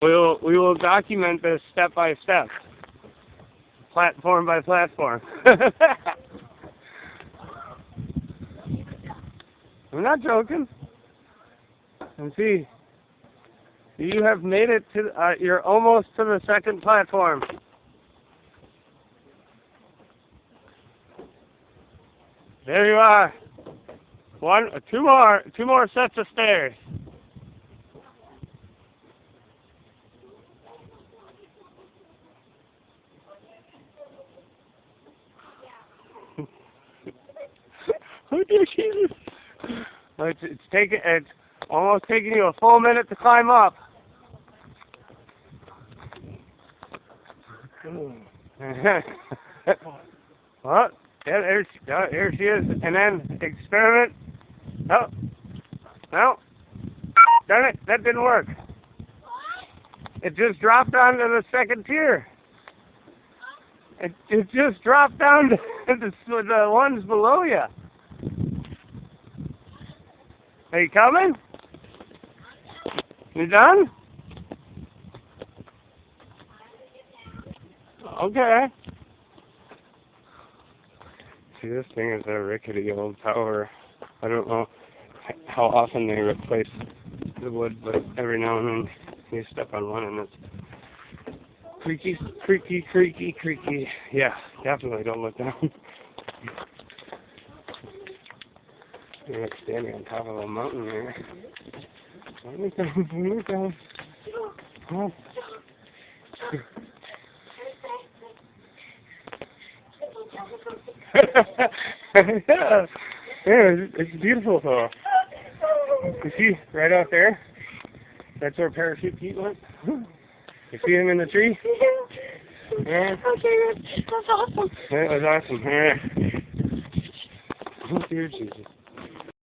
We will document this step by step, platform by platform. I'm not joking. And see, you have made it to. You're almost to the second platform. There you are. Two more sets of stairs. Oh dear Jesus! It's almost taking you a full minute to climb up. Well, yeah, there she is. And then experiment. Oh, no, darn it, that didn't work. It just dropped onto the second tier. It just dropped down to the ones below you. Are you coming? You done? Okay. See, this thing is a rickety old tower. I don't know how often they replace the wood, but every now and then you step on one and it's creaky, creaky, creaky, creaky. Yeah, definitely don't look down. You're like standing on top of a mountain there. Don't look down, don't look down. Oh. Yeah, it's beautiful though. You see, right out there, that's where Parachute Pete went. You see him in the tree? Yeah. Okay, that's awesome. That was awesome. Yeah.